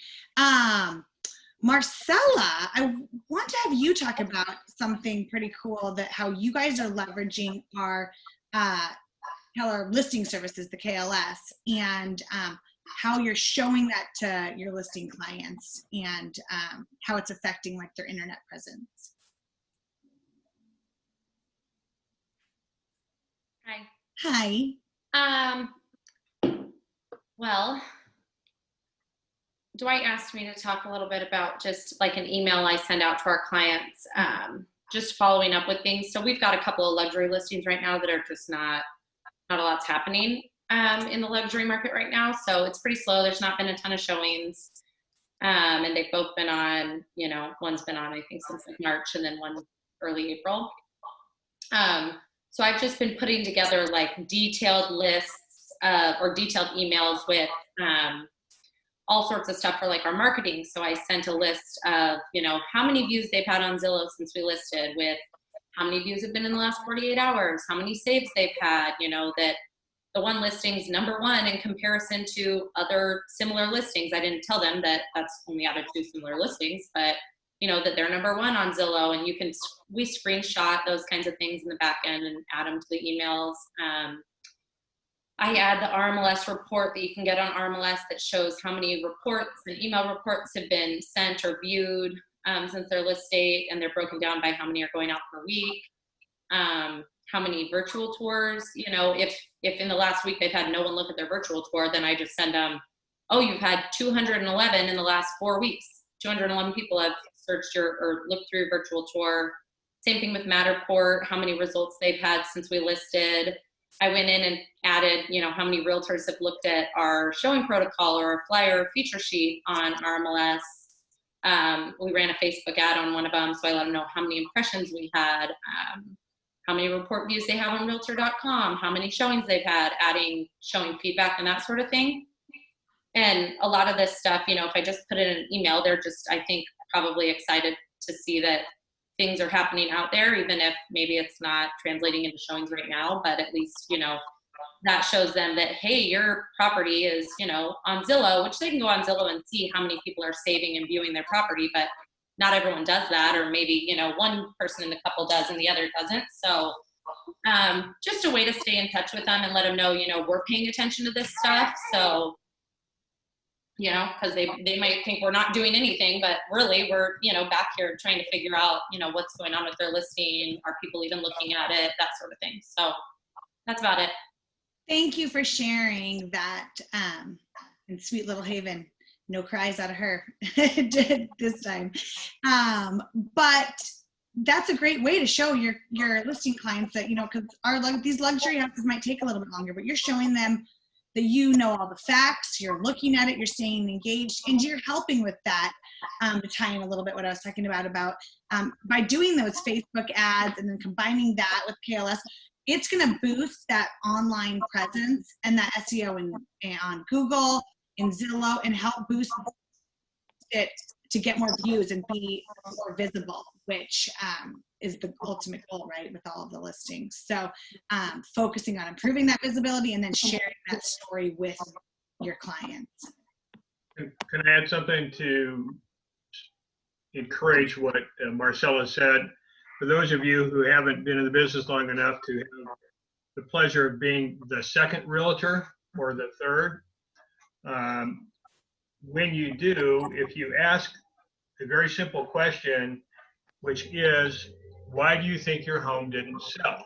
Marcella, I want to have you talk about something pretty cool, that how you guys are leveraging our listing services, the KLS, and how you're showing that to your listing clients, and how it's affecting like their internet presence. Hi. Hi. Well, Dwight asked me to talk a little bit about just like an email I send out to our clients, just following up with things. So we've got a couple of luxury listings right now that are just not a lot's happening in the luxury market right now. So it's pretty slow. There's not been a ton of showings. And they've both been on, you know, one's been on, I think, since like March, and then one early April. So I've just been putting together like detailed lists or detailed emails with all sorts of stuff for like our marketing. So I sent a list of, you know, how many views they've had on Zillow since we listed, with how many views have been in the last 48 hours, how many saves they've had, you know, that the one listing's #1 in comparison to other similar listings. I didn't tell them that that's only out of 2 similar listings, but you know, that they're #1 on Zillow, and we screenshot those kinds of things in the back end and add them to the emails. I add the RMLS report that you can get on RMLS that shows how many reports and email reports have been sent or viewed since their list date, and they're broken down by how many are going out per week, how many virtual tours. You know, if in the last week they've had no one look at their virtual tour, then I just send them, oh, you've had 211 in the last 4 weeks. 211 people have searched or looked through your virtual tour. Same thing with Matterport, how many results they've had since we listed. I went in and added, you know, how many realtors have looked at our showing protocol or our flyer or feature sheet on RMLS. We ran a Facebook ad on one of them, so I let them know how many impressions we had, how many report views they have on realtor.com, how many showings they've had, adding showing feedback and that sort of thing. And a lot of this stuff, you know, if I just put it in an email, they're just, I think, probably excited to see that things are happening out there, even if maybe it's not translating into showings right now, but at least, you know, that shows them that, hey, your property is, you know, on Zillow, which they can go on Zillow and see how many people are saving and viewing their property, but not everyone does that, or maybe, you know, one person in the couple does and the other doesn't. So just a way to stay in touch with them and let them know, you know, we're paying attention to this stuff. So, you know, because they might think we're not doing anything, but really we're, you know, back here trying to figure out, you know, what's going on with their listing. Are people even looking at it? That sort of thing. So that's about it. Thank you for sharing that. And sweet little Haven, no cries out of her this time. But that's a great way to show your listing clients that, you know, because these luxury houses might take a little bit longer, but you're showing them that you know all the facts, you're looking at it, you're staying engaged, and you're helping with that, to tie in a little bit what I was talking about by doing those Facebook ads and then combining that with KLS, it's gonna boost that online presence and that SEO on Google and Zillow, and help boost it to get more views and be more visible, which is the ultimate goal, right, with all of the listings. So focusing on improving that visibility and then sharing that story with your clients. Can I add something to encourage what Marcella said? For those of you who haven't been in the business long enough to have the pleasure of being the second realtor or the third, when you do, if you ask a very simple question, which is, why do you think your home didn't sell?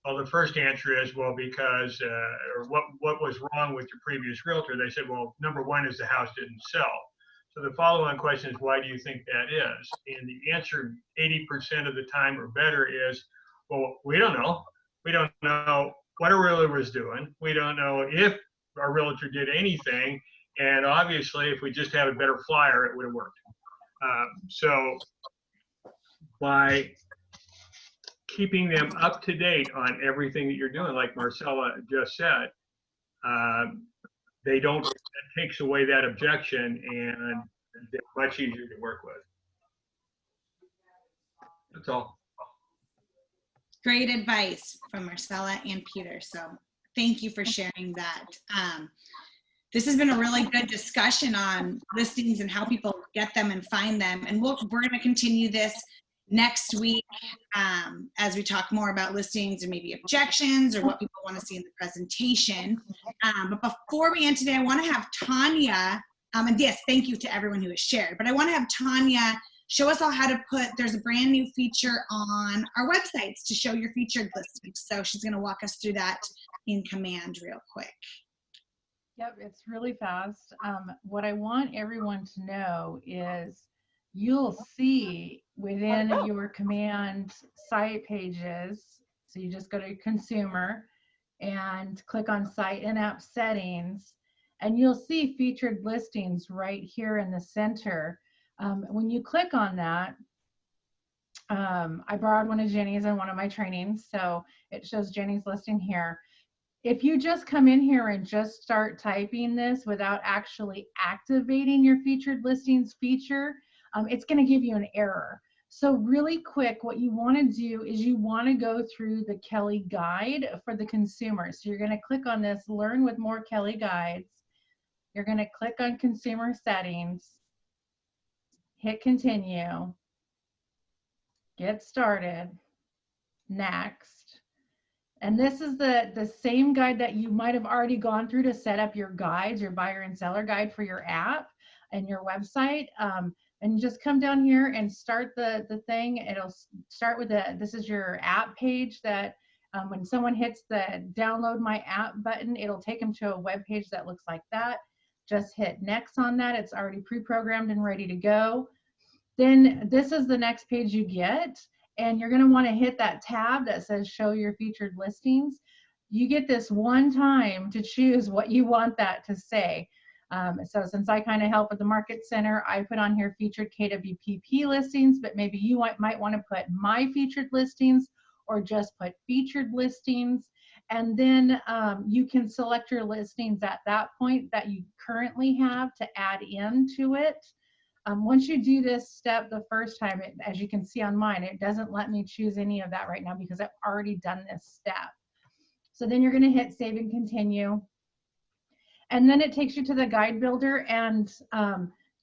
Well, the first answer is, well, because, or what was wrong with your previous realtor? They said, well, number one is the house didn't sell. So the follow-on question is, why do you think that is? And the answer 80% of the time or better is, well, we don't know. We don't know what a realtor was doing. We don't know if our realtor did anything. And obviously, if we just had a better flyer, it would have worked. So by keeping them up to date on everything that you're doing, like Marcella just said, it takes away that objection, and they're much easier to work with. That's all. Great advice from Marcella and Peter. So thank you for sharing that. This has been a really good discussion on listings and how people get them and find them. And we're going to continue this next week as we talk more about listings and maybe objections or what people want to see in the presentation. But before we end today, I want to have Tanya, and yes, thank you to everyone who has shared, but I want to have Tanya show us all how to there's a brand new feature on our websites to show your featured listings. So she's going to walk us through that in Command real quick. Yep, it's really fast. What I want everyone to know is you'll see within your Command site pages, so you just go to consumer and click on site and app settings, and you'll see featured listings right here in the center. When you click on that, I borrowed one of Jenny's in one of my trainings, so it shows Jenny's listing here. If you just come in here and just start typing this without actually activating your featured listings feature, it's going to give you an error. So really quick, what you want to do is you want to go through the Kelly Guide for the consumer. So you're going to click on this, Learn with More Kelly Guides. You're going to click on Consumer Settings, hit Continue, get started, Next. And this is the same guide that you might have already gone through to set up your guides, your buyer and seller guide for your app and your website. And you just come down here and start the thing. It'll start with this is your app page that when someone hits the download my app button, it'll take them to a web page that looks like that. Just hit next on that. It's already pre-programmed and ready to go. Then this is the next page you get. And you're going to want to hit that tab that says show your featured listings. You get this one time to choose what you want that to say. So since I kind of help with the Market Center, I put on here featured KWPP listings, but maybe you might want to put my featured listings or just put featured listings. And then you can select your listings at that point that you currently have to add into it. Once you do this step the first time, as you can see on mine, it doesn't let me choose any of that right now because I've already done this step. So then you're going to hit save and continue. And then it takes you to the guide builder, and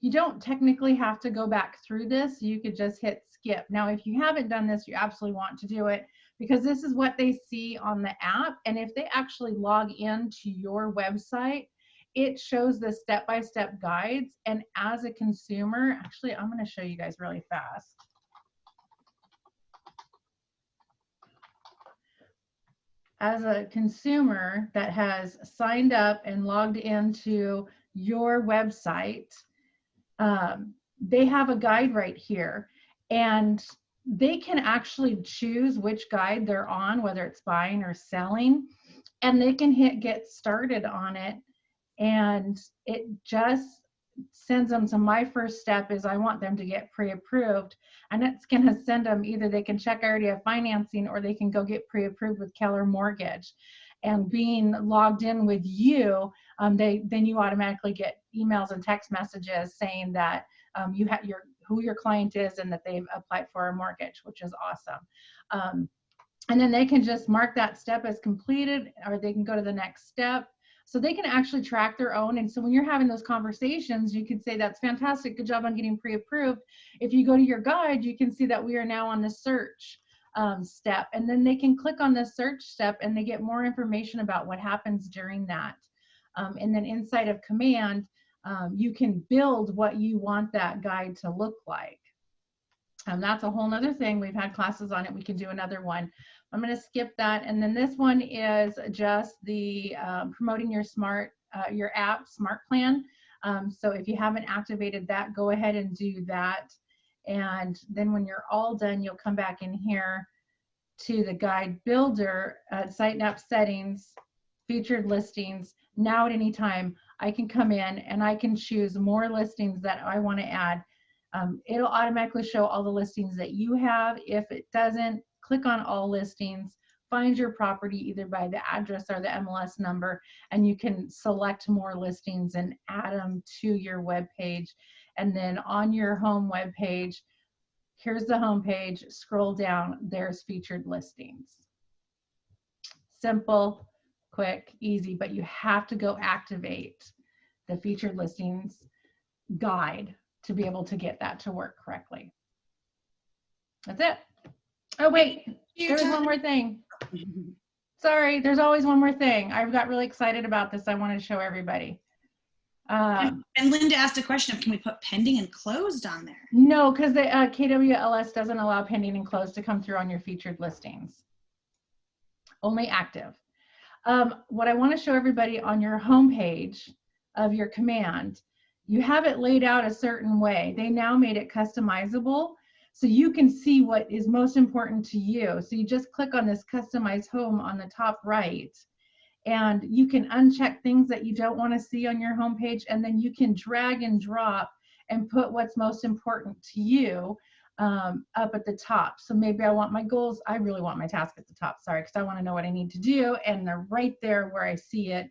you don't technically have to go back through this. You could just hit skip. Now, if you haven't done this, you absolutely want to do it because this is what they see on the app. And if they actually log into your website, it shows the step-by-step guides. And as a consumer, actually, I'm going to show you guys really fast. As a consumer that has signed up and logged into your website, they have a guide right here. And they can actually choose which guide they're on, whether it's buying or selling. And they can hit get started on it. And it just sends them to my first step is I want them to get pre-approved, and it's going to send them either they can check I already have financing or they can go get pre-approved with Keller Mortgage. And being logged in with you, then you automatically get emails and text messages saying that you have who your client is and that they've applied for a mortgage, which is awesome. And then they can just mark that step as completed, or they can go to the next step. So they can actually track their own. And so when you're having those conversations, you can say, that's fantastic. Good job on getting pre-approved. If you go to your guide, you can see that we are now on the search step. And then they can click on the search step and they get more information about what happens during that. And then inside of Command, you can build what you want that guide to look like. That's a whole nother thing. We've had classes on it. We can do another one. I'm going to skip that. And then this one is just the promoting your your app smart plan. So if you haven't activated that, go ahead and do that. And then when you're all done, you'll come back in here to the guide builder, site and app settings, featured listings. Now at any time, I can come in and I can choose more listings that I want to add. It'll automatically show all the listings that you have. If it doesn't, click on all listings, find your property either by the address or the MLS number, and you can select more listings and add them to your web page. And then on your home web page, here's the home page, scroll down, there's featured listings. Simple, quick, easy, but you have to go activate the featured listings guide to be able to get that to work correctly. That's it. Oh, wait, there's one more thing. Sorry, there's always one more thing. I got really excited about this. I wanted to show everybody. And Linda asked a question of, can we put pending and closed on there? No, because the KWLS doesn't allow pending and closed to come through on your featured listings. Only active. What I want to show everybody on your home page of your Command, you have it laid out a certain way. They now made it customizable so you can see what is most important to you. So you just click on this customize home on the top right, and you can uncheck things that you don't want to see on your home page, and then you can drag and drop and put what's most important to you up at the top. So maybe I want my goals. I really want my task at the top, sorry, because I want to know what I need to do, and they're right there where I see it.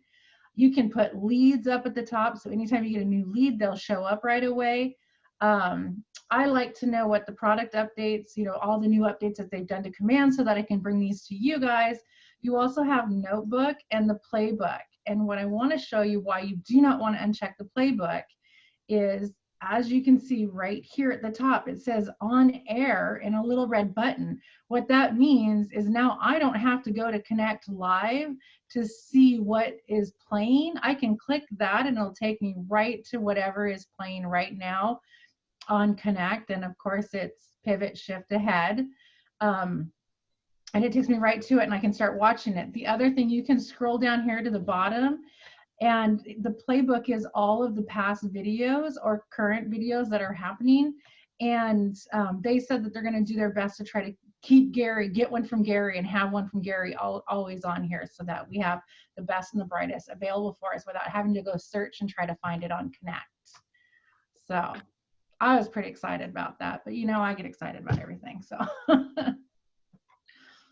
You can put leads up at the top, so anytime you get a new lead, they'll show up right away. I like to know what the product updates, all the new updates that they've done to Command so that I can bring these to you guys. You also have Notebook and the Playbook. And what I want to show you why you do not want to uncheck the Playbook is, as you can see right here at the top, it says on air in a little red button. What that means is now I don't have to go to Connect Live to see what is playing. I can click that and it'll take me right to whatever is playing right now on Connect. And of course it's pivot shift ahead. And it takes me right to it and I can start watching it. The other thing, you can scroll down here to the bottom, and the Playbook is all of the past videos or current videos that are happening. And they said that they're going to do their best to try to keep Gary, get one from Gary and have one from Gary always on here so that we have the best and the brightest available for us without having to go search and try to find it on Connect. So I was pretty excited about that, but I get excited about everything. So.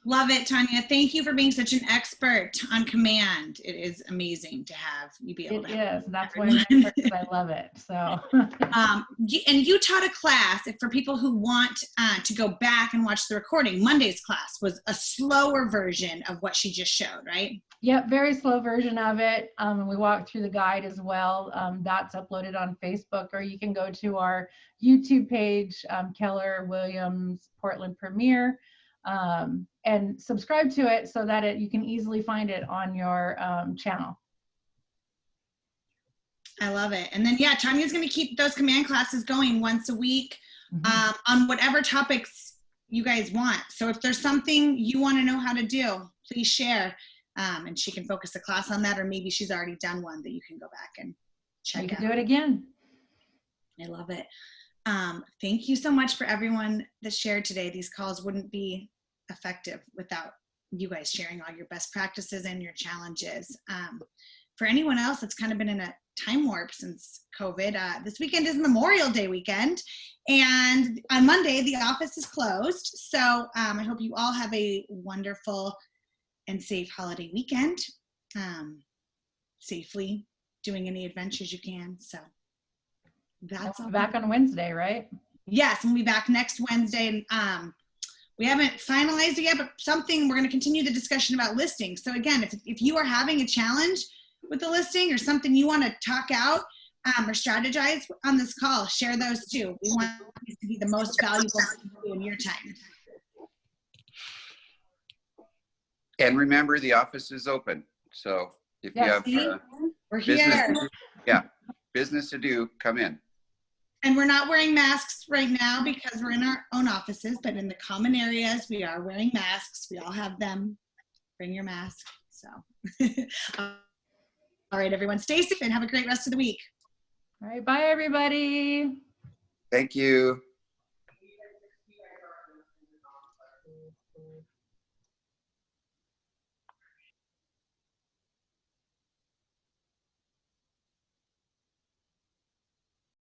Love it, Tanya. Thank you for being such an expert on Command. It is amazing to have you be able to. It is. That's why I'm an expert, because I love it. So. And you taught a class for people who want to go back and watch the recording. Monday's class was a slower version of what she just showed, right? Yep, very slow version of it. And we walked through the guide as well. That's uploaded on Facebook, or you can go to our YouTube page, Keller Williams Portland Premier. And subscribe to it so that you can easily find it on your channel. I love it. And then, yeah, Tanya's going to keep those Command classes going once a week on whatever topics you guys want. So if there's something you want to know how to do, please share. And she can focus the class on that, or maybe she's already done one that you can go back and check out. You can do it again. I love it. Thank you so much for everyone that shared today. These calls wouldn't be effective without you guys sharing all your best practices and your challenges. For anyone else that's kind of been in a time warp since COVID, this weekend is Memorial Day weekend, and on Monday the office is closed. So I hope you all have a wonderful and safe holiday weekend, safely doing any adventures you can. So That's all. Back on Wednesday, right? Yes, and we'll be back next Wednesday. And we haven't finalized it yet, but something we're going to continue the discussion about listings. So again, if you are having a challenge with the listing or something you want to talk out or strategize on this call, share those too. We want these to be the most valuable in your time. And remember, the office is open. So if you have We're business, here. business to do, come in. And we're not wearing masks right now because we're in our own offices, but in the common areas, we are wearing masks. We all have them. Bring your mask. So, all right, everyone, stay safe and have a great rest of the week. All right, bye everybody. Thank you.